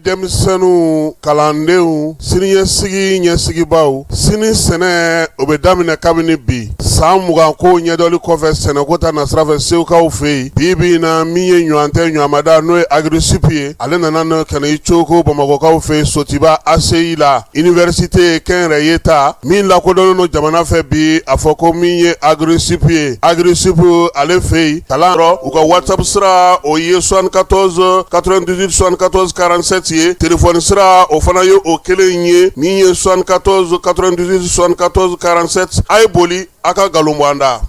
Demisanu kalandeu sini ɲɛsigibaw sini sɛnɛ o bɛ daminɛ kabini bi san 20 ko ɲɛdɔli kɔfɛ sɛnɛko ta nasira fɛ sewukaw fɛ yen bi na min ye ɲɔgɔn tɛ ɲɔgɔnmada n'o ye agrisupu ye ale nana n'o kana i coko bamakɔkaw fɛ Sotiba ACI la université kɛnyɛrɛye ta min lakodɔnnen no jamana fɛ bi a fɔ ko min ye agrisupu ye agrisupu ale fɛ yen kalan rɔ u ka WhatsApp sira o ye 74 98 74 47 ye téléphone sira o fana ye o kelen ye min ye 74 98 74 47 ay boli aka galumwanda.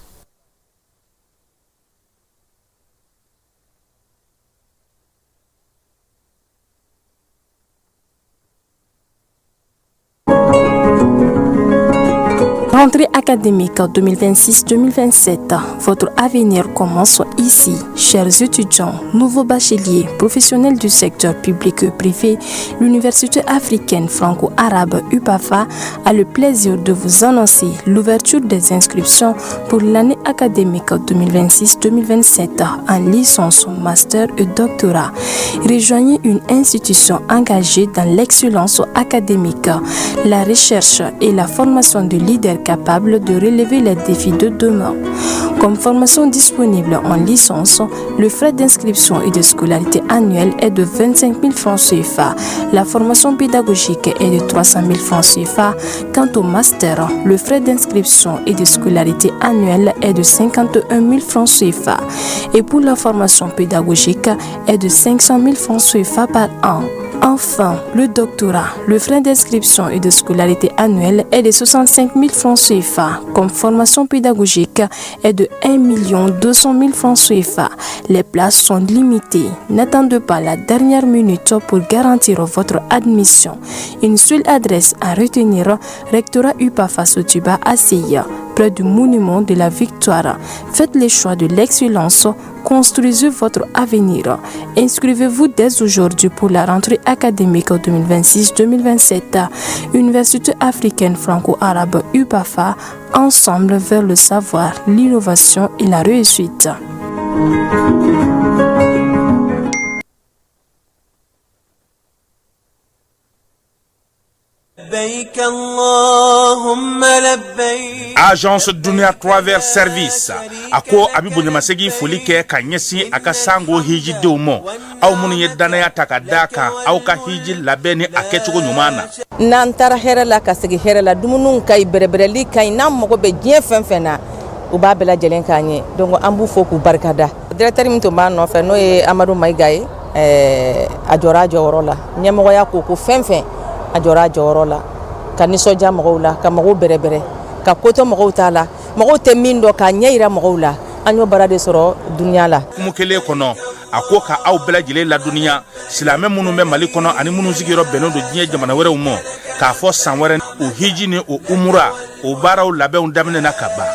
Rentrée académique 2026-2027, votre avenir commence ici. Chers étudiants, nouveaux bacheliers, professionnels du secteur public et privé, l'Université africaine franco-arabe UPAFA a le plaisir de vous annoncer l'ouverture des inscriptions pour l'année académique 2026-2027 en licence, master et doctorat. Rejoignez une institution engagée dans l'excellence académique, la recherche et la formation de leaders capables de relever les défis de demain. Comme formation disponible en licence, le frais d'inscription et de scolarité annuelle est de 25 000 francs CFA. La formation pédagogique est de 300 000 francs CFA. Quant au master, le frais d'inscription et de scolarité annuelle est de 51 000 francs CFA. Et pour la formation pédagogique est de 500 000 francs CFA par an. Enfin, le doctorat, le frais d'inscription et de scolarité annuelle est de 65 000 francs CFA. Comme formation pédagogique est de 1 200 000 francs CFA. Les places sont limitées. N'attendez pas la dernière minute pour garantir votre admission. Une seule adresse à retenir, rectorat UPAFA Sotiba ACI, près du monument de la Victoire. Faites le choix de l'excellence. Construisez votre avenir. Inscrivez-vous dès aujourd'hui pour la rentrée académique 2026-2027. Université africaine franco-arabe UPAFA, ensemble vers le savoir, l'innovation et la réussite. Agence Dunia Travel Service ako abibu nyamasegi folike ka nyesi aka sango hiji de umo au munu ye danaya takadaka au ka hiji labeni akechugo nyumana nan tara here la ka segi here la dumunun kay berebereli kay nam mako be jien fenfena u ba bela jelen kanye donc ambu foku barkada directeur mi to ba no fe no e Amadou Maigay ajora jorola nyamo ya ko fenfen ajora jorola kanisoja magawla ka mago berebere ka koto magawtala mago temindo ka nyeira magawla anyo barade soro dunya la mukele kono akoka au bela jele la dunya silame munu me mali kono ani munu zigiro benodo jinye jamana were umo ka fo sanwere o hiji ni o umura o bara o labe undamne na kaba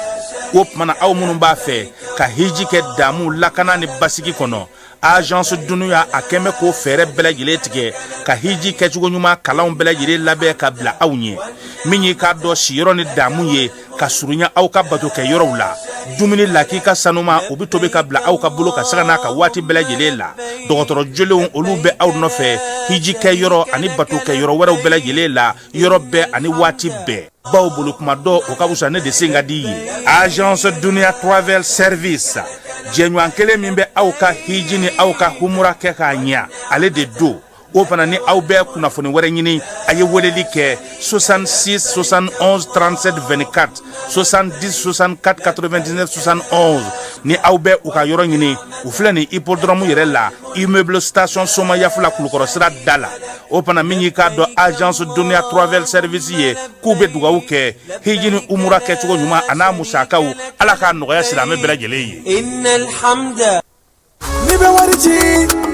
o mana au munu ba fe ka hiji ke damu lakana ni basiki kono Agence Dunia akeme ko fere bela jele tige ka hiji kechugo nyuma kalaun bela jele labe ka bla aunye minyi ka do shiro ni damu ye ka surunya au ka bato ke yoro la dumini laki ka sanuma obi tobe ka bla au ka bulo ka sagana ka wati bela jele la dogotoro jole olu be au no fe hiji ke yoro ani bato ke yoro wera bela jele la yoro be ani wati be bawo bulu kuma do o ka busane de singa di Agence Dunia Travel Service Jenwan kele mimbe au ka hiji ni au ka humura ke ka nya ale de do o fana ni au be kuna foni were nyini aye weleli ke 66 71 37 24 70 64 99 71 ni au be u ka yoro nyini u fle ni hippodrome yere la immeuble station soma yafula kulukoro sira dala o fana minyi ka do Agence Dunia Travel Service ye kube duga uke hijini umura ke tugo nyuma ana musaka u ala ka noya silame bela jele yi innal hamda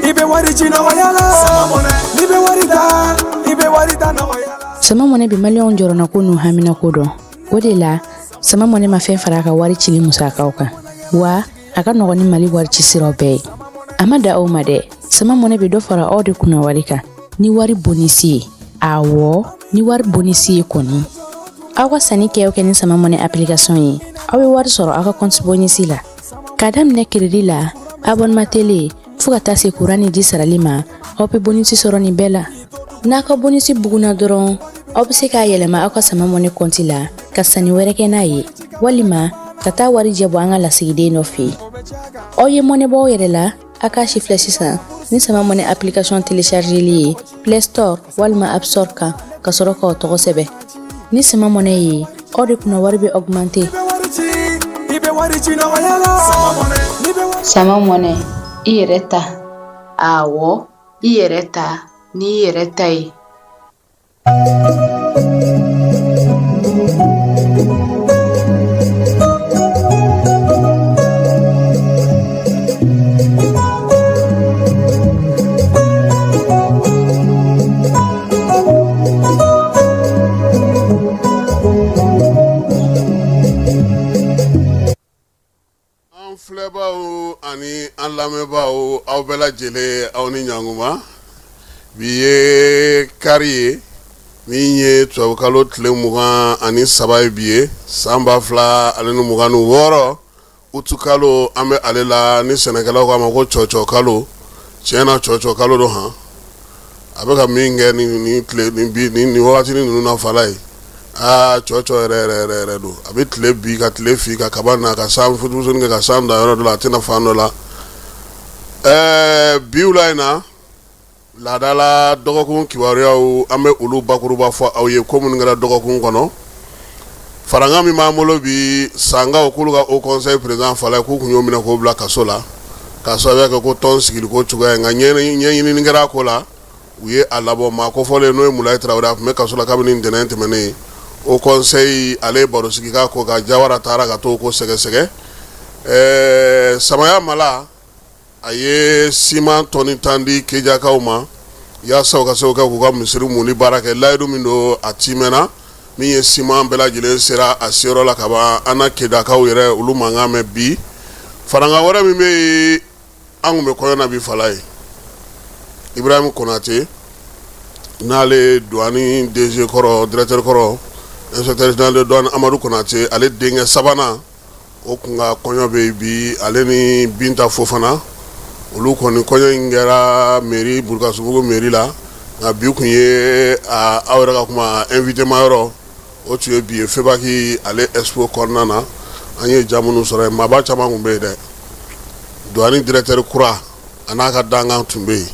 ibe wariji na wayala ibe warida na wayala sama mone bi million jorona ko no hamina ko do wode la sama mone ma fen faraka wari chili musaka oka wa a ka nɔgɔn ni Mali wari ci siraw bɛɛ ye. A ma da aw ma dɛ, sama mɔnɛ bɛ dɔ fara aw de kunna wari kan. Ni wari bonisi ye, awɔ, ni wari bonisi ye kɔni. Aw ka sanni kɛ ni sama mɔnɛ application ye, aw bɛ wari sɔrɔ aw ka compte bonisi la. K'a daminɛ crédit la, abonnement télé, fo ka taa se courant ni ji sarali ma, aw bɛ bonisi sɔrɔ nin bɛɛ la. N'a ka bonisi buguna dɔrɔn, aw bɛ se k'a yɛlɛma aw ka sama mɔnɛ compte la ka sanni wɛrɛ kɛ n'a ye, walima ka taa wari jɛ bɔ an ka lasigiden dɔ fɛ yen. Aw ye mɔnɛ bɔ aw yɛrɛ la, a k'a chiffre sisan ni sama mɔnɛ application téléchargeli ye Play Store walima App Store kan ka sɔrɔ k'aw tɔgɔ sɛbɛn. Ni sama mɔnɛ ye, aw de kunna wari bɛ augmenter. Sama mɔnɛ, i yɛrɛ ta. Awɔ, i yɛrɛ ta ni i yɛrɛ ta ye. Filɛbaw ani an lamɛnbaw aw bɛɛ lajɛlen aw ni ɲanguma. Bi ye kari ye min ye tubabukalo tile 23 ye bi ye san 2026 utukalo an bɛ ale la ni sɛnɛkɛlaw k'a ma ko cɔcɔ kalo. Tiɲɛna cɔcɔ kalo don han. A bɛ ka min kɛ ni wagati ninnu na fala ye. Cɔcɔ yɛrɛ don. A bɛ tile bi ka tile fi ka kaba na ka san futumusoni kɛ ka san da yɔrɔ dɔ la a tɛna fan dɔ la. Biwula in na laadala dɔgɔkun kibaruyaw an bɛ olu bakuruba fɔ aw ye ko minnu kɛra dɔgɔkun kɔnɔ. Faranga min b'an bolo bi sangaw k'olu ka Haut Conseil président fala k'u kun y'o minɛ k'o bila kaso la. K'a sababuya kɛ ko tɔn sigili ko cogoya nka ɲɛɲinini kɛra ko la u ye a labɔ maa kofɔlen n'o ye Mulaye Traoré a tun bɛ kaso la kabini ntɛnɛn tɛmɛnen. Haut Conseil ale baro sigi ka ko ka Jawara taara ka t'o ko sɛgɛsɛgɛ. Samaya Mala a ye siman tɔni 10 di Kejakaw ma yaasa u ka se k'u ka misiri muli baara kɛ layidu min don a timɛna min ye siman bɛɛ lajɛlen sera a seyɔrɔ la ka ban an na Kedakaw yɛrɛ olu mankan mɛn bi. Faranga wɛrɛ min bɛ yen an kun bɛ kɔɲɔ na bi fala ye Ibrahim Konate n'ale douane DG kɔrɔ directeur kɔrɔ inspecteur général de douane Amadou Konate ale denkɛ sabanan o kun ka kɔɲɔ bɛ bi ale ni Binta Fofana olu kɔni kɔɲɔ in kɛra mairie Burkasubugu mairie la nka bi kun ye aw yɛrɛ ka kuma invité ma yɔrɔ o tun ye bi ye Febaki ale expo kɔnɔna na an ye ja minnu sɔrɔ yen maaba caman kun bɛ yen dɛ. Douane directeur kura a n'a ka dankan tun bɛ yen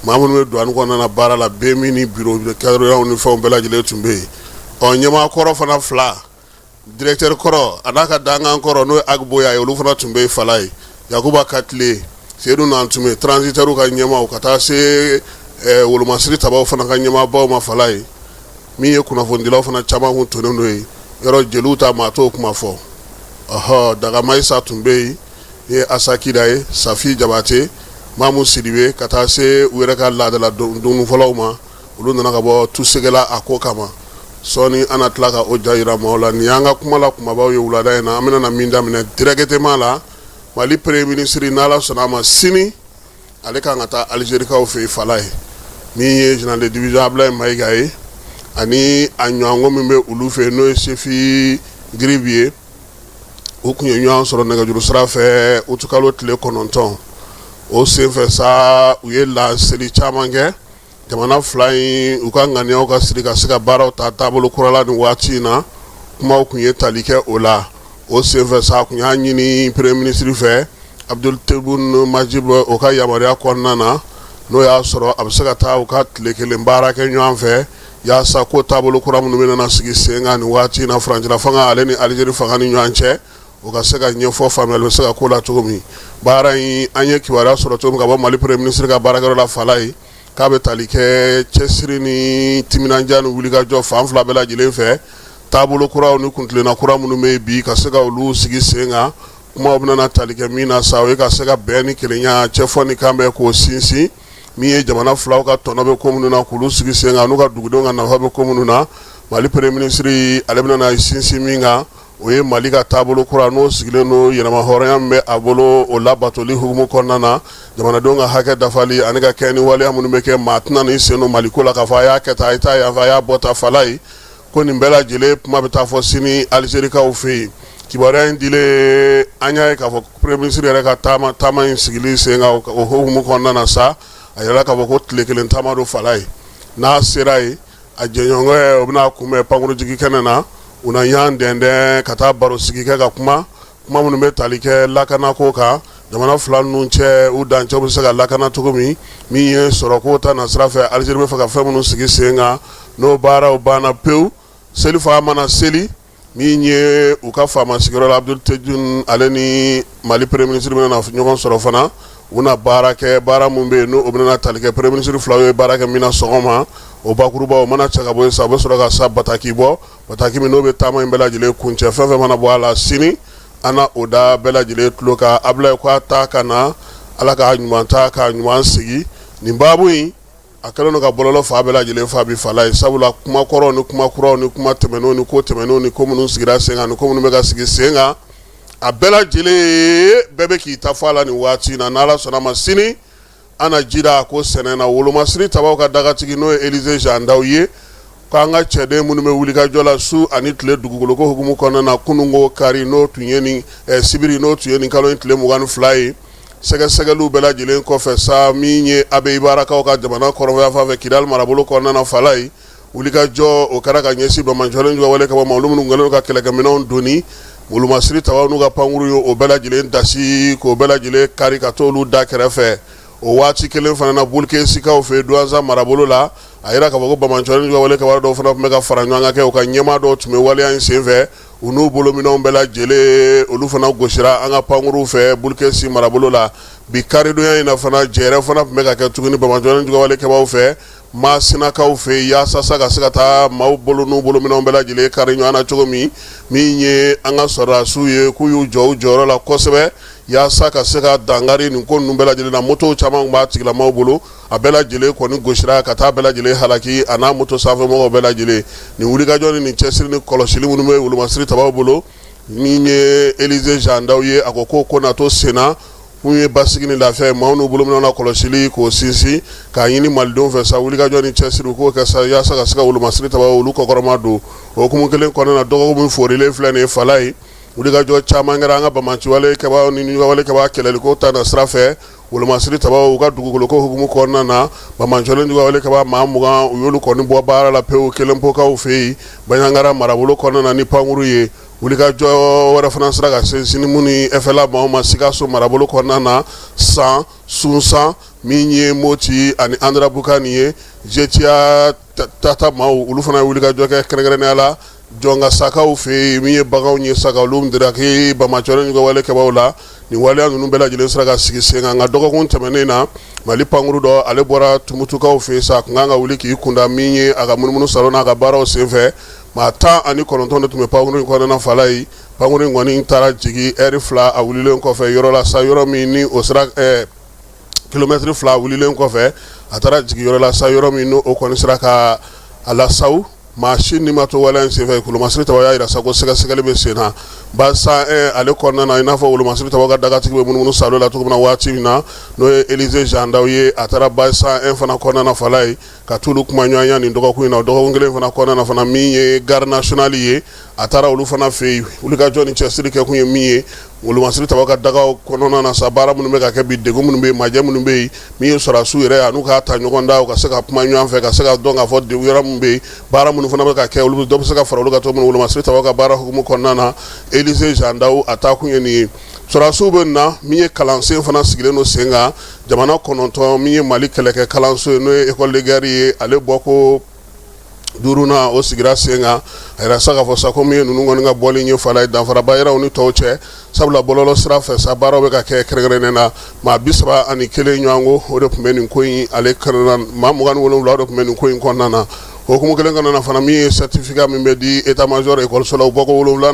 maa minnu bɛ douane kɔnɔna na baara la BMI ni bureau cadreyaw ni fɛnw bɛɛ lajɛlen tun bɛ yen. Ɲɛmaa kɔrɔ fana 2 directeur kɔrɔ a n'a ka dankan kɔrɔ n'o ye Agboya ye olu fana tun bɛ yen fala ye Yakuba Katile Seydou Nantume transitaires ka ɲɛmaaw ka taa se wolomasiri tabaw fana ka ɲɛmaabaw ma fala ye min ye kunnafonidilaw fana caman kun tonnen do ye yɔrɔ jeliw ta maa t'o kuma fɔ. Dagamaisa tun bɛ yen ni ye Asakida ye Safi Jabate Mamu Sidibe ka taa se u yɛrɛ ka laadala dumuni fɔlɔw ma olu nana ka bɔ tusegela a ko kama sɔɔni an na tila ka o ja yira maaw la nin y'an ka kuma la kumabaw ye wulada in na an bɛna min daminɛ directement la Mali premier ministre n'Ala sɔnna a ma sini ale kan ka taa Algérikaw fɛ yen fala ye min ye général de division Ablaye Mayiga ye ani a ɲɔgɔngo min bɛ olu fɛ n'o ye Sefi Gribi ye o kun ye ɲɔgɔn sɔrɔ nɛgɛjuru sira fɛ utukalo tile 9 o senfɛ sa u ye laseli caman kɛ jamana fila in u ka ŋaniyaw ka siri ka se ka baaraw ta taabolo kura la nin waati in na kumaw kun ye tali kɛ o la o senfɛ sa kun y'a ɲini premier ministre fɛ Abdul Tebboune Majib o ka yamaruya kɔnɔna na n'o y'a sɔrɔ a bɛ se ka taa u ka tile kelen baara kɛ ɲɔgɔn fɛ yaasa ko taabolo kura minnu bɛ nana sigi sen kan nin waati in na furancɛla fanga ale ni Algérie fanga ni ɲɔgɔn cɛ o ka se ka ɲɛfɔ faamuyali bɛ se ka ko la cogo min baara in an ye kibaruya sɔrɔ cogo min ka bɔ Mali premier ministre ka baarakɛyɔrɔ la fala ye k'a bɛ tali kɛ cɛsiri ni timinandiya ni wulikajɔ fan fila bɛɛ lajɛlen fɛ taabolo kuraw ni kuntilenna kura minnu bɛ bi ka se ka olu sigi sen kan kumaw bɛna tali kɛ min na sa o ye ka se ka bɛn ni kelenya cɛfɔ ni kan bɛ k'o sinsin min ye jamana filaw ka tɔnɔ bɛ ko minnu na k'olu sigi sen kan n'u ka dugudenw ka nafa bɛ ko minnu na Mali premier ministre ale bɛna sinsin min kan o ye Mali ka taabolo kura n'o sigilen no yɛlɛma hɔrɔnya min bɛ a bolo o labatoli hukumu kɔnɔna na jamanadenw ka hakɛ dafali ani ka kɛ ni waleya minnu bɛ kɛ maa tɛna ni sen no Maliko la k'a fɔ a y'a kɛ tan a ye taa yan fɛ a y'a bɔ ta fala ye ko nin bɛɛ lajɛlen kuma bɛ taa fɔ sini Alizerikaw fɛ yen kibaruya in dilen an y'a ye k'a fɔ premier ministre yɛrɛ ka taama in sigili sen kan o hukumu kɔnɔna na sa a yɛrɛ k'a fɔ ko tile kelen taama don fala ye n'a sera yen a jɛɲɔgɔn o bɛna kunbɛn pankurujigi kɛnɛ na u na ɲan dɛndɛn ka taa baro sigi kɛ ka kuma minnu bɛ tali kɛ lakanako kan jamana fila ninnu cɛ u dancɛw bɛ se ka lakana cogo min ye sɔrɔko ta na sira fɛ Alizeri bɛ fɛ ka fɛn minnu sigi sen kan n'o baaraw banna pewu selifa mana seli min ye u ka faama sigiyɔrɔ la Abdul Tejun ale ni Mali premier ministre bɛna ɲɔgɔn sɔrɔ fana u na baara kɛ baara mun bɛ yen n'o bɛna tali kɛ premier ministre filaw ye baara kɛ min na sɔgɔma o bakuruba o mana cɛ ka bɔ yen sa a bɛ sɔrɔ ka sa bataki bɔ bataki min n'o bɛ taama in bɛɛ lajɛlen kuncɛ fɛn fɛn mana bɔ a la sini an na o da bɛɛ lajɛlen tulo kan Abulaye ko a ta ka na Ala ka ɲuman ta ka ɲuman sigi nin baabu in a kɛlen don ka bɔlɔlɔ fa bɛɛ lajɛlen fa bi fala ye sabula kuma kɔrɔw ni kuma kuraw ni kuma tɛmɛnenw ni ko tɛmɛnenw ni ko minnu sigira sen kan ni ko minnu bɛ ka sigi sen kan a bɛɛ lajɛlen bɛɛ bɛ k'i ta fɔ a la nin waati in na n'Ala sɔnna ma sini an na jira ko sɛnɛ na wolomasiri tabaw ka dagatigi n'o ye Elize Jandaw ye k'an ka cɛden minnu bɛ wulikajɔ la su ani tile dugukolo ko hukumu kɔnɔna na kununko kari n'o tun ye nin sibiri n'o tun ye nin kalo in tile 22 ye sɛgɛsɛgɛliw bɛɛ lajɛlen kɔfɛ sa min ye Abe Ibarakaw ka jamana kɔrɔnfɛ fan fɛ Kidal marabolo kɔnɔna na fala ye wulikajɔ o kɛra ka ɲɛsin Bamanjɔlen Jugawale kama ma olu minnu kɛlen ka kɛlɛkɛminɛnw doni wolomasiri tabaw n'u ka pankuru ye o bɛɛ lajɛlen dasi k'o bɛɛ lajɛlen kari ka t'olu da kɛrɛfɛ o waati kelen fana na Bulke Sikaw fɛ Douanza marabolo la a yira k'a fɔ ko Bamanjɔlen Jugawale kaba dɔw fana tun bɛ ka fara ɲɔgɔn kan kɛ u ka ɲɛmaa dɔw tun bɛ waleya in senfɛ u n'u bolominɛnw bɛɛ lajɛlen olu fana gosira an ka pankuruw fɛ Bulke Si marabolo la bi karidonya in na fana jɛrɛ fana tun bɛ ka kɛ tuguni Bamanjɔlen Jugawale kabaw fɛ Masinakaw fɛ yaasa sa ka se ka taa maaw bolo n'u bolominɛnw bɛɛ lajɛlen kari ɲɔgɔn na cogo min ye an ka sɔrɔdasiw ye k'u y'u jɔ u jɔyɔrɔ la kosɛbɛ yaasa ka se ka dangari nin ko ninnu bɛɛ lajɛlen na motow caman b'a tigilamaw bolo a bɛɛ lajɛlen kɔni gosira ka taa bɛɛ lajɛlen halaki a n'a moto sanfɛmɔgɔw bɛɛ lajɛlen nin wulikajɔ ni nin cɛsiri ni kɔlɔsili minnu bɛ wolomasiri tabaw bolo min ye Elize Jandaw ye a ko ko na to senna mun ye basigi ni lafiya ye maaw n'u bolominɛw na kɔlɔsili k'o sinsin k'a ɲini malidenw fɛ sa wulikajɔ ni cɛsiri k'o kɛ sa yaasa ka se ka wolomasiri tabaw olu kɔkɔrɔma don o hukumu kelen kɔnɔna na dɔgɔkun min forilen filɛ nin ye fala ye wulikajɔ caman kɛra an ka Bamanciwale kɛbaw ni Jugawale kɛba kɛlɛliko ta na sira fɛ wolomasiri tabaw u ka dugukoloko hukumu kɔnɔna na Bamanjɔlen Jugawale kɛba maa 20 u y'olu kɔni bɔ baara la pewu kelenpokaw fɛ yen Baɲangara marabolo kɔnɔna na ni pankuru ye wulikajɔ wɛrɛ fana sera ka sinsin mun ni FLA maaw ma Sikaso marabolo kɔnɔna na San Sunsan min ye Moti ani Andra Bukani ye Jetia Tata maaw olu fana ye wulikajɔ kɛ kɛrɛnkɛrɛnnenya la Jonga Sakaw fɛ min ye baganw ye sagaw olu diraki Bamanjɔlen Jugawale kɛbaw la nin waleya ninnu bɛɛ lajɛlen sera ka sigi sen kan nka dɔgɔkun tɛmɛnen na Mali pankuru dɔ ale bɔra Tumutukaw fɛ sa a kun kan ka wuli k'i kunda min ye a ka munumunu salon n'a ka baaraw senfɛ maa 19 de tun bɛ pankuru in kɔnɔna fala ye pankuru in kɔni taara jigin heure 2 a wulilen kɔfɛ yɔrɔ la sa yɔrɔ min ni o sera kilomɛtiri 2 wulilen kɔfɛ a taara jigin yɔrɔ la sa yɔrɔ min n'o kɔni sera ka a lasaw Machine ni ma to waleya in senfɛ wolomasiri tabaw y'a yira sa ko sɛgɛsɛgɛli bɛ sen na barisa ale kɔnɔna na i n'a fɔ wolomasiri tabaw ka dagatigi bɛ munumunu salo la cogo min na waati min na n'o ye Elize Jandaw ye a taara barisa fana kɔnɔna na fala ye ka t'olu kuma ɲɔgɔnya nin dɔgɔkun in na o dɔgɔkun kelen fana kɔnɔna na fana min ye garde nationale ye a taara olu fana fɛ yen wulikajɔ ni cɛsiri kɛ kun ye min ye wolomasiri tabaw ka dagaw kɔnɔna na sa baara minnu bɛ ka kɛ bi degun minnu bɛ yen majɛ minnu bɛ yen min ye sɔrɔdasiw yɛrɛ n'u k'a ta ɲɔgɔn da u ka se ka kuma ɲɔgɔn fɛ ka se ka dɔn k'a fɔ degun yɔrɔ min bɛ yen baara minnu fana bɛ ka kɛ olu dɔ bɛ se ka fara olu ka cogo min wolomasiri tabaw ka baara hukumu kɔnɔna na Elize Jandaw a taa kun ye nin ye sɔrɔdasiw bɛ na min ye kalansen fana sigilen don sen kan jamana 9 min ye Mali kɛlɛkɛ kalanso ye n'o ye école de guerre ye ale bɔko 5 o sigira sen kan a yɛrɛ sa k'a fɔ sa ko min ye ninnu kɔni ka bɔli ye fala ye danfaraba yɛrɛ u ni tɔw cɛ sabula bɔlɔlɔ sira fɛ sa baaraw bɛ ka kɛ kɛrɛnkɛrɛnnen na maa 31 ɲɔgɔn ko o de tun bɛ nin ko in ale kɛrɛnna maa 27 o de tun bɛ nin ko in kɔnɔna na hukumu kelen kɔnɔna na fana min ye certificat min bɛ di état major école la u bɔko 7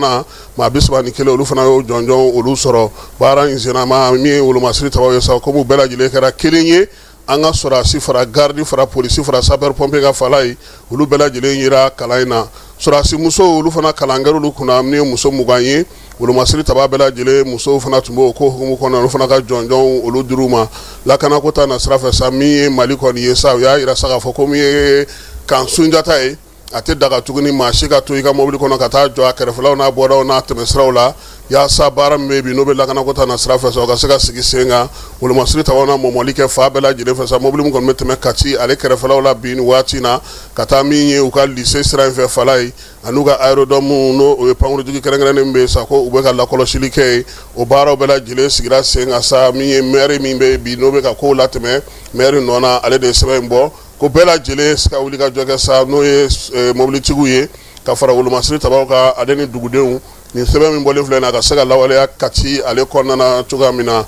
maa 31 olu fana y'o jɔnjɔn olu sɔrɔ baara in senna maa min ye wolomasiri tabaw ye sa komi u bɛɛ lajɛlen kɛra kelen ye an ka sɔrɔdasi fara garde fara polisi fara sapeur pompier ka fala ye olu bɛɛ lajɛlen yira kalan in na surasi muso olu fana kalangɛrɛ olu kunna ni muso 20 ye wolomasiri taba bɛɛ lajɛlen muso fana tun b'o ko hukumu kɔnɔ olu fana ka jɔnjɔn olu dir'u ma lakana ko ta na sira fɛ sa min ye Mali kɔni ye sa u y'a yira sa k'a fɔ ko min ye kan Sunjata ye a tɛ daga tuguni maa si ka to i ka mobili kɔnɔ ka taa jɔ a kɛrɛfɛlaw n'a bɔdaw n'a tɛmɛsiraw la yaasa baara min bɛ bi n'o bɛ lakana ko ta na sira fɛ sa o ka se ka sigi sen kan wolomasiri taba na mɔmɔli kɛ fa bɛɛ lajɛlen fɛ sa mobili min kɔni bɛ tɛmɛ Kati ale kɛrɛfɛlaw la bi ni waati in na ka taa min ye u ka lycée sira in fɛ Fala ye an'u ka aérodrome n'o o ye pankurutigi kɛrɛnkɛrɛnnen min bɛ sa ko u bɛ ka lakɔlɔsili kɛ ye o baaraw bɛɛ lajɛlen sigira sen kan sa min ye maire min bɛ bi n'o bɛ ka kow latɛmɛ maire nɔ na ale de ye sɛbɛn in bɔ ko bɛɛ lajɛlen se ka wuli ka jɔ kɛ sa n'o ye mobilitigiw ye ka fara wolomasiri tabaw ka ale ni dugudenw nin sɛbɛn min bɔlen filɛ nin a ka se ka lawaleya Kati ale kɔnɔna na cogoya min na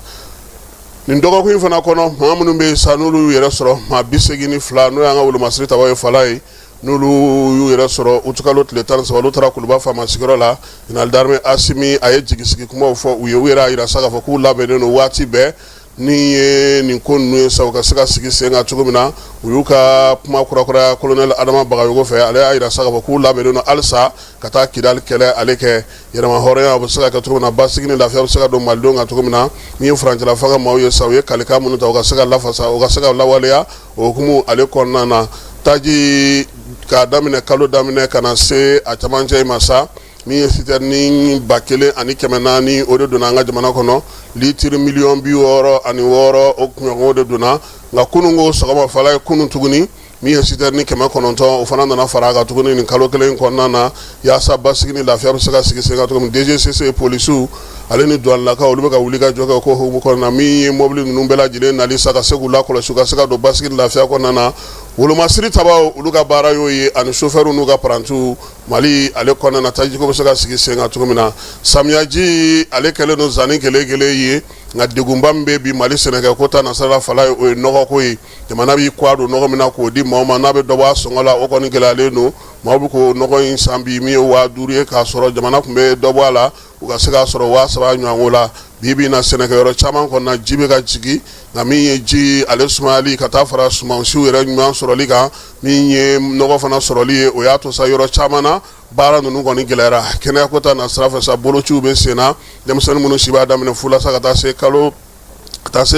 nin dɔgɔkun in fana kɔnɔ maa minnu bɛ sa n'olu y'u yɛrɛ sɔrɔ maa 82 n'o y'an ka wolomasiri tabaw ye Fala ye n'olu y'u yɛrɛ sɔrɔ utukalo tile 13 olu taara Kuluba faama sigiyɔrɔ la général d'armée Asimi a ye jigisigi kumaw fɔ u ye u yɛrɛ yira sa k'a fɔ k'u labɛnnen don waati bɛɛ ni ye nin ko ninnu ye sa u ka se ka sigi sen kan cogo min na u y'u ka kuma kurakuraya colonel Adama Bagayogo fɛ ale y'a yira sa k'a fɔ k'u labɛnnen don halisa ka taa Kidali kɛlɛ ale kɛ yɛrɛma hɔrɔnya o bɛ se ka kɛ cogo min na basigi ni lafiya bɛ se ka don malidenw kan cogo min na min ye furancɛla fanga maaw ye sa u ye kalikan minnu ta u ka se ka lafasa u ka se ka lawaleya o hukumu ale kɔnɔna na taji k'a daminɛ kalo daminɛ ka na se a camancɛ ma sa min ye citerne 1400 o de donna an ka jamana kɔnɔ litiri 66,000 o kunɲɔgɔn de donna nka kununko sɔgɔma Fala ye kunun tuguni min ye citerne 900 o fana nana fara a kan tuguni nin kalo kelen kɔnɔna na yaasa basigi ni lafiya bɛ se ka sigi sen kan cogo min DGCC polisiw ale ni douanelakaw olu bɛ ka wuli ka jɔ kɛ o ko hukumu kɔnɔna na min ye mobili ninnu bɛɛ lajɛlen nali sa ka se k'u lakɔlɔsi u ka se ka don basigi ni lafiya kɔnɔna na wolomasiri tabaw olu ka baara y'o ye ani chauffeur n'u ka parantiw Mali ale kɔnɔna na tajiko bɛ se ka sigi sen kan cogo min na samiyaji ale kɛlen don zanni gɛlɛgɛlɛ ye nka degunba min bɛ bi Mali sɛnɛkɛ ko ta nasara Fala ye o ye nɔgɔko ye jamana b'i kɔ don nɔgɔ min na k'o di maaw ma n'a bɛ dɔ bɔ a sɔngɔ la o kɔni gɛlɛyalen don maaw bɛ k'o nɔgɔ in san bi min ye 5000 ye k'a sɔrɔ jamana tun bɛ dɔ bɔ a la u ka se k'a sɔrɔ 3000 ɲɔgɔn la bi na sɛnɛkɛyɔrɔ caman kɔnɔna ji bɛ ka jigin nka min ye ji ale sumayali ka taa fara sumansiw yɛrɛ ɲuman sɔrɔli kan min ye nɔgɔ fana sɔrɔli ye o y'a to sa yɔrɔ caman na baara ninnu kɔni gɛlɛyara kɛnɛya ko ta na sira fɛ sa bolociw bɛ sen na denmisɛnnin minnu si b'a daminɛ fu la sa ka taa se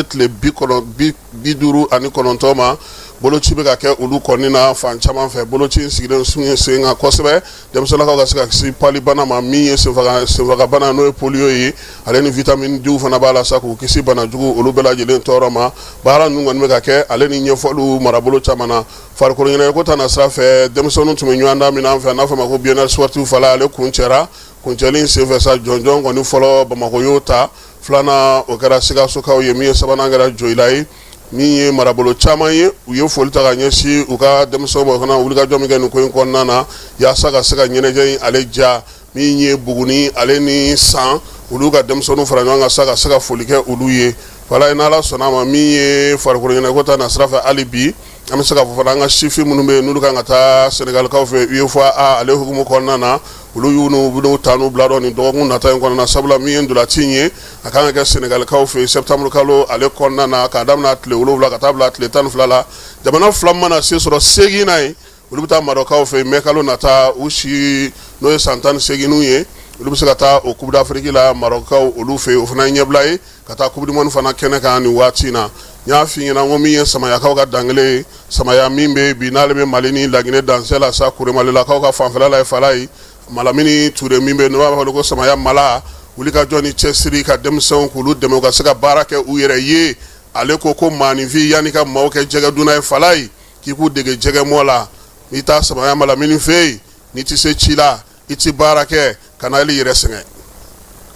tile 59 ma boloci bɛ ka kɛ olu kɔni na fan caman fɛ boloci in sigilen sen kan kosɛbɛ denmisɛnninlakaw ka se ka kisi palibana ma min ye senfagabana n'o ye polio ye ale ni vitamine D fana b'a la sa k'u kisi bana jugu olu bɛɛ lajɛlen tɔɔrɔ ma baara ninnu kɔni bɛ ka kɛ ale ni ɲɛfɔliw marabolo caman na farikolo ɲɛnajɛko ta na sira fɛ denmisɛnninw tun bɛ ɲɔgɔn da min an fɛ n'a fɔ ma ko bien-être sportif Fala ale kuncɛra kuncɛli senfɛ sa jɔnjɔn kɔni fɔlɔ Bamako y'o ta filanan o kɛra Sikasokaw ye min ye sabanan kɛra Joyila ye min ye marabolo caman ye u ye foli ta ka ɲɛsin u ka denmisɛnw ma fana wulikajɔ min kɛ nin ko in kɔnɔna na yaasa ka se ka ɲɛnajɛ in ale ja min ye Buguni ale ni San olu ka denmisɛnninw fara ɲɔgɔn kan sa ka se ka foli kɛ olu ye Fala ye n'Ala sɔnna ma min ye farikolo ɲɛnajɛko ta na sira fɛ hali bi an bɛ se ka fɔ fana an ka sifin minnu bɛ yen n'olu kan ka taa Senegalikaw fɛ UEFA ale hukumu kɔnɔna na olu y'u n'u ta n'u bila dɔ nin dɔgɔkun nata in kɔnɔna sabula min ye ndolanci in ye a kan ka kɛ Senegalikaw fɛ septembre kalo ale kɔnɔna na k'a daminɛ tile 7 ka taa bila tile 12 la jamana fila mana se sɔrɔ 8 na ye olu bɛ taa Marɔkaw fɛ mai kalo nata u si n'o ye san 18 ye olu bɛ se ka taa o Coupe d'Afrique la Marɔkaw olu fɛ o fana ye ɲɛbila ye ka taa Coupe du Monde fana kɛnɛ kan nin waati in na n y'a f'i ɲɛna ko min ye samayakaw ka dangele ye samaya min bɛ bi n'ale bɛ Mali ni Laginɛ dancɛ la sa Kuremalilakaw ka fanfɛla la ye Fala ye Malamini Ture min bɛ n'o b'a fɔ ko samaya mala wuli ka jɔ ni cɛsiri ka denmisɛnw k'olu dɛmɛ u ka se ka baara kɛ u yɛrɛ ye ale ko maaninfin yanni ka maaw kɛ jɛgɛ dunna ye Fala ye k'i k'u dege jɛgɛ mɔ la n'i taa samaya Malamini fɛ yen n'i tɛ se ci la i tɛ baara kɛ ka na ale yɛrɛ sɛgɛn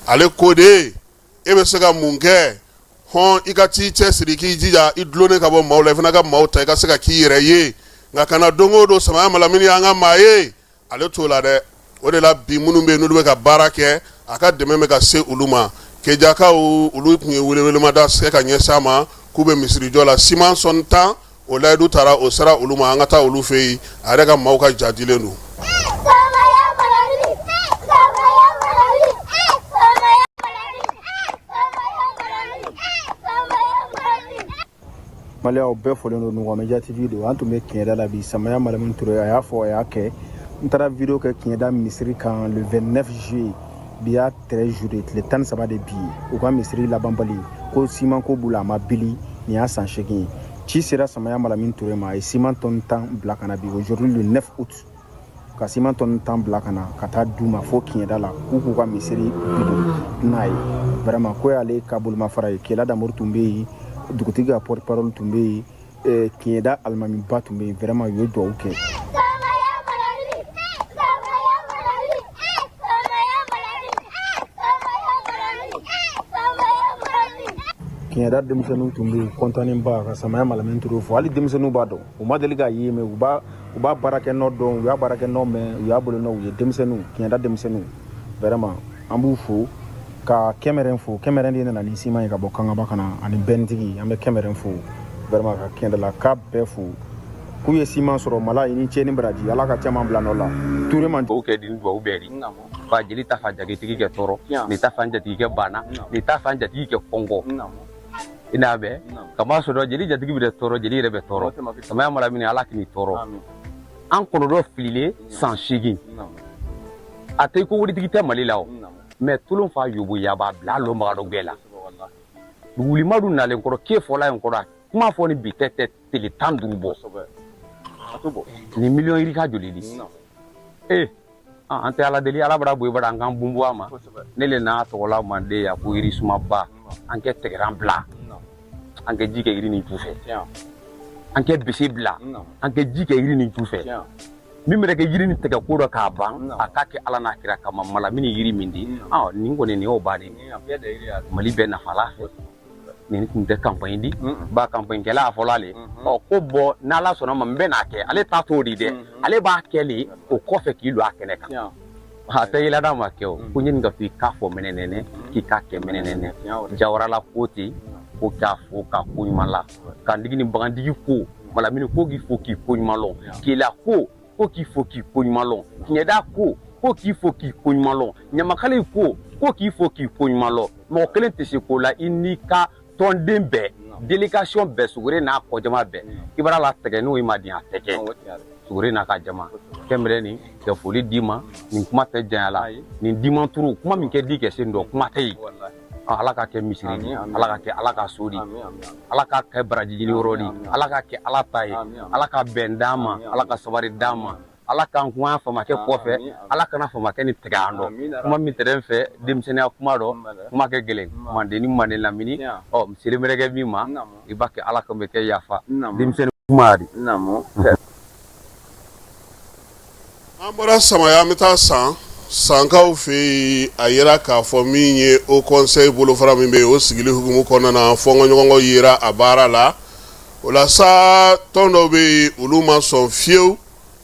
ale ko de e bɛ se ka mun kɛ hɔn i ka t'i cɛsiri k'i jija i dulonnen ka bɔ maaw la i fana ka maaw ta i ka se ka k'i yɛrɛ ye nka kana don o don samaya Malamini y'an ka maa ye ale t'o la dɛ o de la bi minnu bɛ yen n'olu bɛ ka baara kɛ a ka dɛmɛ bɛ ka se olu ma Kejakaw olu tun ye welewelemada kɛ ka ɲɛsin a ma k'u bɛ misirijɔ la siman sɔn 10 o layidu taara o sera olu ma an ka taa olu fɛ yen a yɛrɛ ka maaw ka ja dilen don. Maliyɛnw bɛɛ fɔlen don Nunkɔrɔ Media TV don an tun bɛ tiɲɛ yɛrɛ la bi Samaya Malamini Ture a y'a fɔ a y'a kɛ n taara vidéo kɛ Kiɲɛda misiri kan le 29 juillet bi y'a 13 juillet tile 13 de bi u ka misiri labanbali ko siman ko b'u la a ma bili nin y'a san 8 ye ci sera Samaya Malamine Touré ma a ye siman tonne 10 bila ka na bi aujourd'hui le 9 août ka siman tonne 10 bila ka na ka taa d'u ma fo Kiɲɛda la k'u ka misiri bili n'a ye vraiment ko y'ale ka bolomafara ye Kela Damour tun bɛ yen dugutigi ka porte parole tun bɛ yen Kiɲɛda alimamiba tun bɛ yen vraiment u ye dugawu kɛ. Kiɲɛda denmisɛnninw tun bɛ content ba ka Samaya Malamine Touré fo hali denmisɛnninw b'a dɔn u ma deli k'a ye mais u b'a baara kɛ nɔ dɔn u y'a baara kɛ nɔ mɛn u y'a bolo nɔ u ye denmisɛnninw Kiɲɛda denmisɛnninw vraiment an b'u fo ka Kɛmɛrɛn fo Kɛmɛrɛn de nana ni siman ye ka bɔ Kangaba ka na ani bɛntigi an bɛ Kɛmɛrɛn fo vraiment ka Kiɲɛdala ka bɛɛ fo k'u ye siman sɔrɔ mala i ni ce ni baraji ala ka caman bila nɔ la Touré man o kɛ di duwawu bɛɛ di fa jeli ta fa jagetigi kɛ tɔɔrɔ ni ta fa jatigi kɛ bana ni ta fa jatigi kɛ kɔngɔ ina bɛ kama sɔrɔ jeli jatigi bɛ tɔɔrɔ jeli yɛrɛ bɛ tɔɔrɔ Samaya Malamine ala k'i tɔɔrɔ an kɔnɔdɔ fililen san 8 a tɛ ko wuritigi tɛ Mali la o mais tulon fa yobo yaba bila a lɔnbaga dɔ bɛɛ la wulima dun nalen kɔrɔ k'e fɔla in kɔrɔ kuma fɔ ni bi tɛ tele 15 bɔ ni million yiri ka joli di an tɛ ala deli ala bara boye bara an kan bumbu ama ne le n'a tɔgɔla mande ya ko yiri sumaba an kɛ tɛgɛran bila an kɛ ji kɛ yiri ni ju fɛ an kɛ bisi bila an kɛ ji kɛ yiri ni ju fɛ min bɛ kɛ yiri ni tɛgɛ ko dɔ k'a ban a k'a kɛ ala n'a kira kama Malamine yiri min di nin kɔni nin y'o bannen Mali bɛɛ nafa la fɛ nin tun tɛ campagne di ba campagne kɛla a fɔla ale ko bɔ n'ala sɔnna ma n bɛ n'a kɛ ale ta t'o di dɛ ale b'a kɛ le o kɔfɛ k'i don a kɛnɛ kan a tɛ yɛlɛda ma kɛ o ko ɲini ka to i k'a fɔ mɛnɛnɛnɛ k'i k'a kɛ mɛnɛnɛnɛ Jawarala ko ten ko k'a fɔ ka ko ɲuman la kandigi ni bagandigi ko Malamine ko k'i fɔ k'i ko ɲuman lɔn Kela ko k'i fɔ k'i ko ɲuman lɔn Kiɲɛda ko k'i fɔ k'i ko ɲuman lɔn Ɲamakali ko k'i fɔ k'i ko ɲuman lɔn mɔgɔ kelen tɛ se ko la i n'i ka tɔnden bɛɛ délégation bɛɛ Sogore n'a kɔ jama bɛɛ i b'a la tɛgɛ n'o ma di a tɛ kɛ Sogore n'a ka jama Kɛmɛrɛn nin ka foli d'i ma nin kuma tɛ janya la nin dimanturu kuma min kɛ di kɛ sen dɔ kuma tɛ yen ala ka kɛ misiri di ala ka kɛ ala ka so di ala ka kɛ baraji ɲini yɔrɔ di ala ka kɛ ala ta ye ala ka bɛn d'a ma ala ka sabari d'a ma ala k'an kuma fama kɛ kɔfɛ ala kana fama kɛ ni tɛgɛ an dɔ kuma min tɛrɛn fɛ denmisɛnniya kuma dɔ kuma kɛ gɛlɛn manden ni manden lamini misiri mɛrɛkɛ min ma i b'a kɛ ala kan bɛ kɛ yafa denmisɛnnin kuma di an bɔra Samaya an bɛ taa sankaw fɛ yen a yera k'a fɔ min ye o conseil bolofara min bɛ yen o sigili hukumu kɔnɔna na fɔnkɔɲɔgɔnkɔ yera a baara la o la sa tɔn dɔw bɛ yen olu ma sɔn fiyewu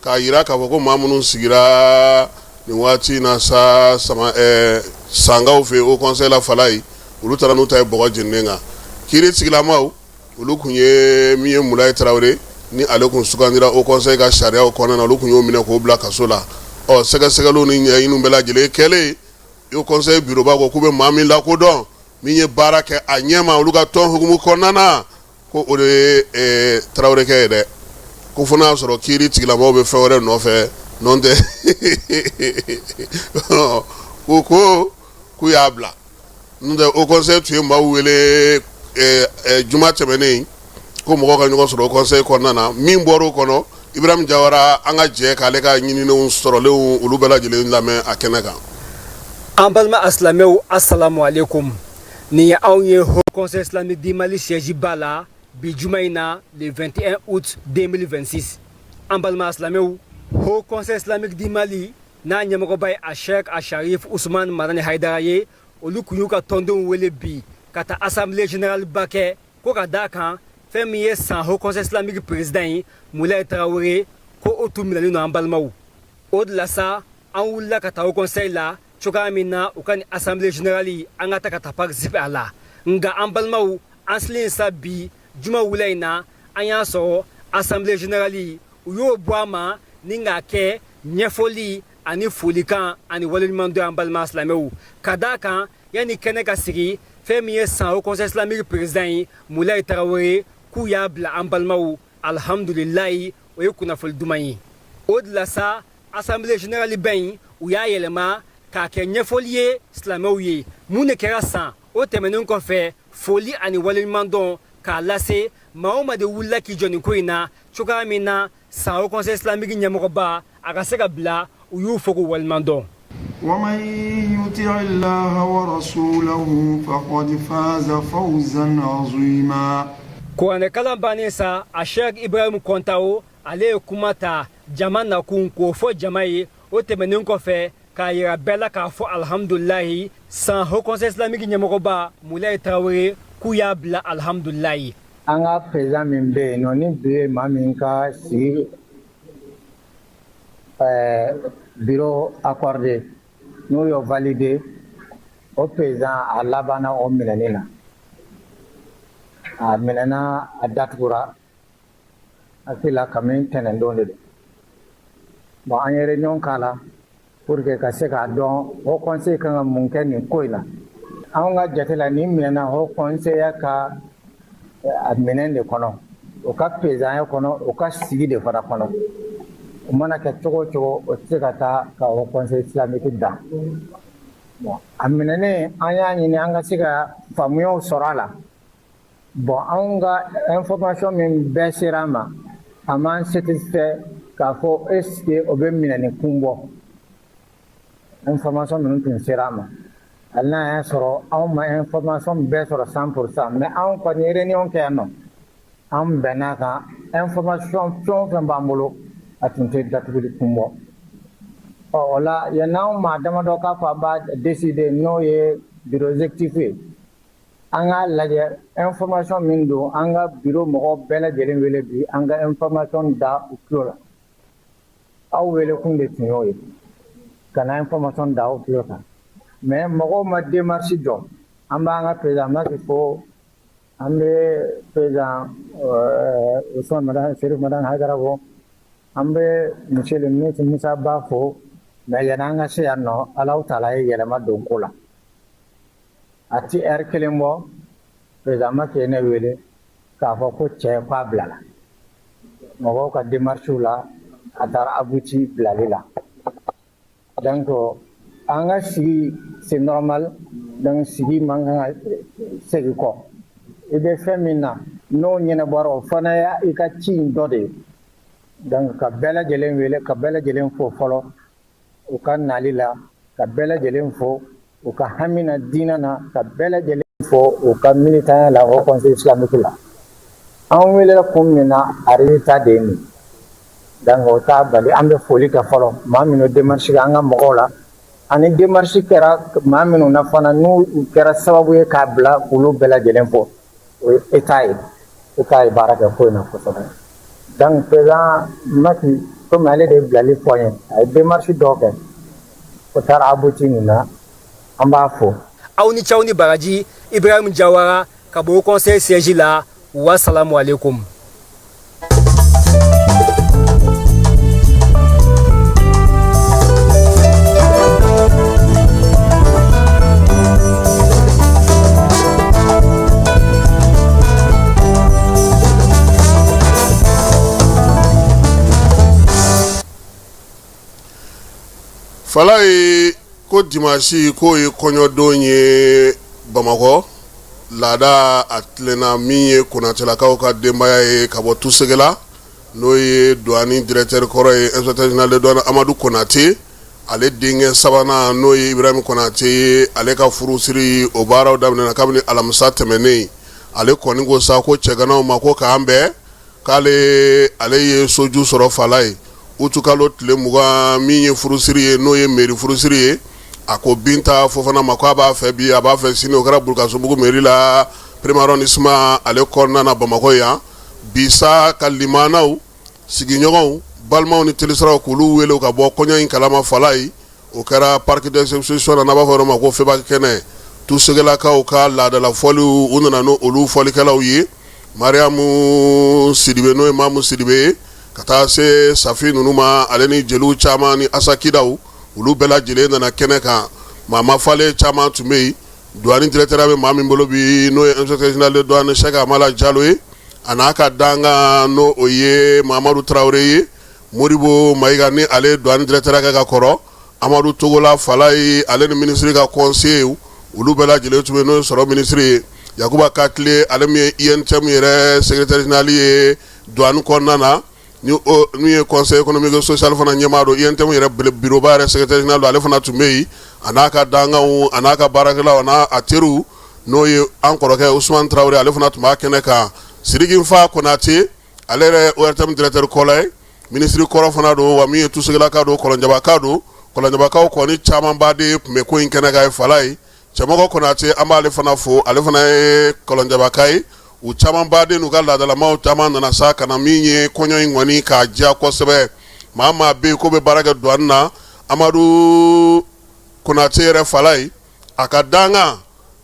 k'a yira k'a fɔ ko maa minnu sigira nin waati na sa sankaw fɛ yen o conseil la fala ye olu taara n'u ta ye bɔgɔ jeninen kan kiiri sigilamaw olu kun ye min ye Mulaye Tarawele ni ale kun sugandira o conseil ka sariyaw kɔnɔna na olu kun y'o minɛ k'o bila kaso la sɛgɛsɛgɛliw ni ɲɛɲiniw bɛɛ lajɛlen kɛlen o conseil bureau ba ko k'u bɛ maa min lakodɔn min ye baara kɛ a ɲɛma olu ka tɔn hukumu kɔnɔna na ko o de ye Tarawele kɛ ye dɛ ko fo n'a y'a sɔrɔ kiiri tigilamaw bɛ fɛn wɛrɛ nɔfɛ nɔ tɛ ko k'u y'a bila n'o tɛ o conseil tun ye maaw wele juma tɛmɛnen ko mɔgɔw ka ɲɔgɔn sɔrɔ o conseil kɔnɔna na min bɔra o kɔnɔ Ibrahim Jawara an ka jɛ k'ale ka ɲininenw sɔrɔlenw olu bɛɛ lajɛlen lamɛn a kɛnɛ kan. An balima asilamɛw assalamu alaikum nin ye anw ye Haut Conseil Islamique du Mali siège ba la bi juma in na le 21 août 2026 an balima asilamɛw Haut Conseil Islamique du Mali n'a ɲɛmɔgɔba ye a Cheikh Asharif Ousmane Marani Haidara ye olu kun y'u ka tɔndenw wele bi ka taa assemblée générale ba kɛ ko ka d'a kan fɛn min ye san Haut Conseil Islamique président ye Mulaye Tarawele ko o tun minɛlen don an balimaw o de la sa an wulila ka taa Haut Conseil la cogoya min na u ka ni assemblée générale an ka taa ka taa participer a la nka an balimaw an silen sa bi juma wula in na an y'a sɔrɔ assemblée générale u y'o bɔ a ma ni k'a kɛ ɲɛfɔli ani folikan ani waleɲumandɔn an balima silamɛw ka d'a kan yanni kɛnɛ ka sigi fɛn min ye san Haut Conseil Islamique président ye Mulaye Tarawele k'u y'a bila an balimaw alhamdulilayi o ye kunnafoni duman ye o de la sa assemblée générale bɛn u y'a yɛlɛma k'a kɛ ɲɛfɔli ye silamɛw ye mun de kɛra san o tɛmɛnen kɔfɛ foli ani waleɲuman dɔn k'a lase maa o maa de wulila k'i jɔ nin ko in na cogoya min na san o conseil islamique ɲɛmɔgɔba a ka se ka bila u y'u fo k'u waleɲuman dɔn. ومن يطع الله ورسوله فقد فاز فوزا عظيما. kuranɛ kalan bannen sa a sheikh ibrahim kɔntawo ale ye kuma ta jama nakun k'o fɔ jama ye o tɛmɛnen kɔfɛ k'a yira bɛɛ la k'a fɔ alhamdulilayi san haut conseil islamique ɲɛmɔgɔba mulayi tarawele k'u y'a bila alhamdulilayi. an ka président min bɛ yen nɔ ni bi ye maa min ka sigi bureau accordé n'o y'o validé o président a labanna o minɛni na a minɛna a datugura hakili la kabini tɛnɛndon de don bon an ye réunion k'a la pour que ka se k'a dɔn o conseil kan ka mun kɛ nin ko in na anw ka jate la nin minɛna o conseil ka a minɛn de kɔnɔ o ka président ya kɔnɔ o ka sigi de fana kɔnɔ o mana kɛ cogo o cogo o tɛ se ka taa ka o conseil islamique dan bon a minɛnen an y'a ɲini an ka se ka faamuyaw sɔrɔ a la bon anw ka information min bɛɛ sera an ma a m'an satisfait k'a fɔ est ce que o bɛ minɛni kun bɔ information minnu tun sera an ma hali n'a y'a sɔrɔ anw ma information bɛɛ sɔrɔ 100% mais anw kɔni ye réunion kɛ yan nɔ an bɛnn'a kan information fɛn o fɛn b'an bolo a tun tɛ datuguli kun bɔ o la yann'anw maa damadɔ k'a fɔ a b'a décider n'o ye bureau exécutif ye an k'a lajɛ information min don an ka bureau mɔgɔw bɛɛ lajɛlen wele bi an ka information da u tulo la aw wele kun de tun y'o ye ka na information da u tulo kan mais mɔgɔw ma démarche jɔ an b'an ka président Macky fo an bɛ président Usman Madan Serif Madan Haidara fo an bɛ monsieur le ministre Musa Ba fo mais yann'an ka se yan nɔ Alahu Taala ye yɛlɛma don ko la a ti heure kelen bɔ président Macky ye ne wele k'a fɔ ko cɛ k'a bilala mɔgɔw ka démarche la a taara abouti bilali la donc an ka sigi c'est normal donc sigi man kan ka segin kɔ i bɛ fɛn min na n'o ɲɛnabɔra o fana ye i ka ci in dɔ de ye donc ka bɛɛ lajɛlen wele ka bɛɛ lajɛlen fo fɔlɔ u ka nali la ka bɛɛ lajɛlen fo u ka hami na diinɛ na ka bɛɛ lajɛlen fo u ka militanya la o conseil islamique la an welela kun min na a résultat de ye nin donc o t'a bali an bɛ foli kɛ fɔlɔ maa minnu démarche kɛ an ka mɔgɔw la ani démarche kɛra maa minnu na fana n'u kɛra sababu ye k'a bila k'olu bɛɛ lajɛlen fo o ye état ye baara kɛ ko in na kosɛbɛ donc président Macky komi ale de ye bilali fɔ n ye a ye démarche dɔw kɛ o taara abouti nin na an b'a fo. aw ni caw ni baraji Ibrahim Jawara ka bɔ conseil siège la wasalamu alaikum. fala ye ko dimanche k'o ye kɔɲɔdon ye Bamakɔ laada a tilenna min ye Konatelakaw ka denbaya ye ka bɔ Tusegela n'o ye douane directeur kɔrɔ ye inspecteur général de douane Amadu Konate ale denkɛ sabanan n'o ye Ibrahim Konate ye ale ka furusiri o baaraw daminɛna kabini alamisa tɛmɛnen ale kɔni ko sa ko cɛganaw ma ko k'an bɛɛ k'ale ye soju sɔrɔ fala ye utukalo tile 20 min ye furusiri ye n'o ye mairie furusiri ye a ko Binta Fofana ma ko a b'a fɛ bi a b'a fɛ sini o kɛra Burkinabebugu mairie la premier arrondissement ale kɔnɔna na Bamakɔ yan bisa ka limanaw sigiɲɔgɔnw balimaw ni telisiraw k'olu wele ka bɔ kɔɲɔ in kalama fala ye o kɛra parc d'exposition na n'a b'a fɔ o ma ko feba kɛnɛ Tusegelakaw ka laadala fɔliw u nana n'olu fɔlikɛlaw ye Mariamu Sidibe n'o ye Mamu Sidibe ye ka taa se Safi ninnu ma ale ni jeliw caman ni Asakidaw olu bɛɛ lajɛlen nana kɛnɛ kan maa ma falen caman tun bɛ yen douane directeur bɛ maa min bolo bi n'o ye inspecteur général de douane Cheikh Amala Jalo ye a n'a ka dangan n'o o ye Mamadu Traoré ye Modibo Maïga ni ale douane directeur ka kɔrɔ Amadou Togola Falaye ale ni ministre ka conseiller olu bɛɛ lajɛlen tun bɛ n'o sɔrɔ ministre ye Yakuba Kakile ale min ye INTM yɛrɛ secrétaire général ye douane kɔnɔna na ni ye conseil économique et social fana ɲɛmaa don INTM yɛrɛ bureau ba yɛrɛ secrétaire général ale fana tun bɛ yen a n'a ka danganw a n'a ka baarakɛlaw a n'a a teriw n'o ye an kɔrɔkɛ Ousmane Traoré ale fana tun b'a kɛnɛ kan Sidiki Nfa Konate ale yɛrɛ ORTM directeur kɔrɔ ye ministre kɔrɔ fana don wa min ye tusigilaka don Kɔlɔnjɛbaka don Kɔlɔnjɛbakaw kɔni camanba de tun bɛ ko in kɛnɛ kan Falaye Cɛmɔgɔ Konate an b'ale fana fo ale fana ye Kɔlɔnjɛbaka ye u camanba de n'u ka laadalamaw caman nana sa ka na min ye kɔɲɔ in kɔni k'a diya kosɛbɛ maa maa bɛ yen ko bɛ baara kɛ douane na Amadu Konate yɛrɛ Falaye a ka dangan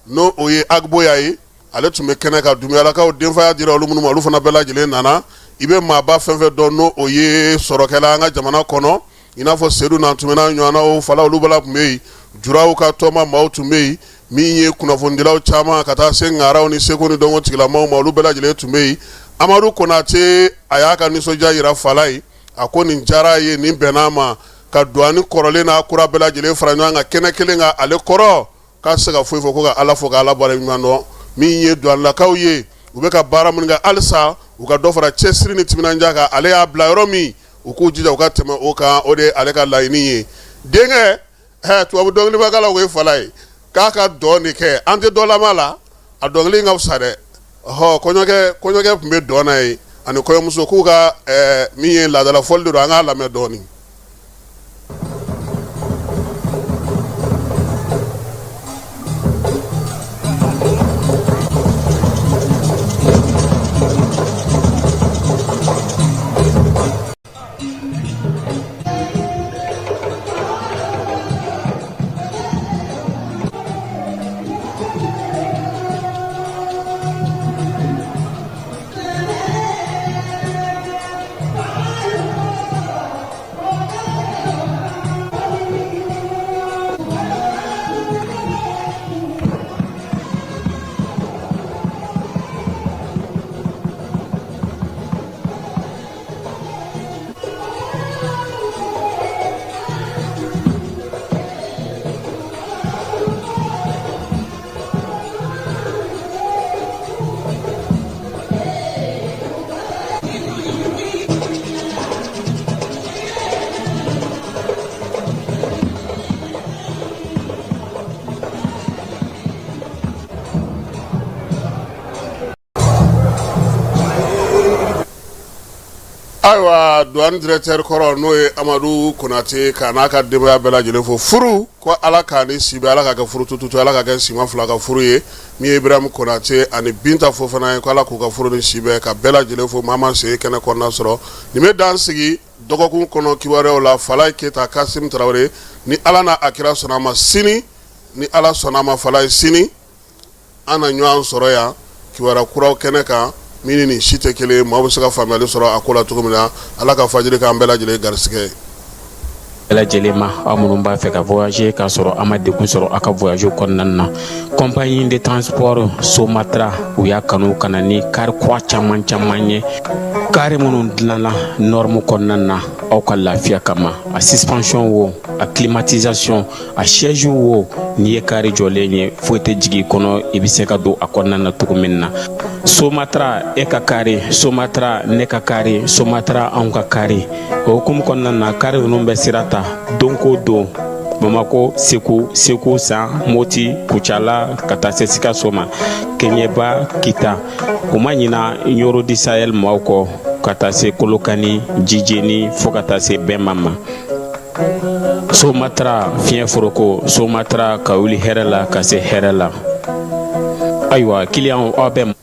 n'o o ye Agboya ye ale tun bɛ kɛnɛ kan Dumuyalakaw denfaya dira olu minnu ma olu fana bɛɛ lajɛlen nana i bɛ maaba fɛn fɛn dɔn n'o o ye sɔrɔkɛla an ka jamana kɔnɔ i n'a fɔ Seydou Nantumena ɲɔgɔnnaw Fala olu bɛɛ la tun bɛ yen Juraw ka tɔma maaw tun bɛ yen min ye kunnafonidilaw caman ka taa se ŋaraw ni seko ni dɔnko tigilamaw ma olu bɛɛ lajɛlen tun bɛ yen Amadu Konate a y'a ka nisɔndiya yira Falaye a ko nin diyara ye nin bɛnn'a ma ka douane kɔrɔlen n'a kura bɛɛ lajɛlen fara ɲɔgɔn kan kɛnɛ kelen kan ale kɔrɔ k'a se ka foyi fɔ ko ka Ala fo ka Ala bɔra ɲuman dɔn min ye douanelakaw ye u bɛ ka baara minnu kɛ halisa u ka dɔ fara cɛsiri ni timinandiya kan ale y'a bila yɔrɔ min u k'u jija u ka tɛmɛ o kan o de ye ale ka laɲini ye denkɛ tubabu dɔnkilibakalaw ko ye Falaye k'a ka dɔn de kɛ an tɛ dɔ lama la a dɔnkili ka fisa dɛ kɔɲɔkɛ tun bɛ dɔn na ye ani kɔɲɔmuso k'u ka min ye laadala fɔli de don an k'a lamɛn dɔɔnin. Ayiwa douane directeur kɔrɔ n'o ye Amadu Konate k'a n'a ka denbaya bɛɛ lajɛlen fo furu ko Ala k'a ni si bɛ Ala ka kɛ furu tututu Ala ka kɛ siman fila ka furu ye min ye Ibrahim Konate ani Binta Fofana ye ko Ala k'u ka furu ni si bɛ ka bɛɛ lajɛlen fo maa ma se kɛnɛ kɔnɔna sɔrɔ nin bɛ dan sigi dɔgɔkun kɔnɔ kibaruyaw la Falaye Keyita Kasim Traoré ni Ala n'a a kira sɔnna a ma sini ni Ala sɔnna a ma Falaye sini an na ɲɔgɔn sɔrɔ yan kibaruya kuraw kɛnɛ kan min ni si tɛ kelen maa bɛ se ka faamuyali sɔrɔ a ko la cogo min na Ala ka fajiri k'an bɛɛ lajɛlen garisigɛ bɛɛ lajɛlen ma aw minnu b'a fɛ ka voyager k'a sɔrɔ a ma degun sɔrɔ a ka voyage kɔnɔna na compagnie de transport Somatra u y'a kanu ka na ni kari kura caman ye kari minnu dilanna norme kɔnɔna na aw ka lafiya kama a suspension wo a climatisation a siège wo n'i ye kari jɔlen ye foyi tɛ jigin kɔnɔ i bɛ se ka don a kɔnɔna na cogo min na Somatra e ka kari Somatra ne ka kari Somatra anw ka kari o hukumu kɔnɔna na kari ninnu bɛ sira ta don ko don Bamako Segu San Moti Kucala ka taa se Sikaso ma Keɲeba Kita u ma ɲina Yoro di Sahel maaw kɔ ka taa se Kolokani Jijeni fo ka taa se Bɛnma ma Somatra fiɲɛ foroko Somatra ka wuli hɛrɛ la ka se hɛrɛ la ayiwa client aw bɛ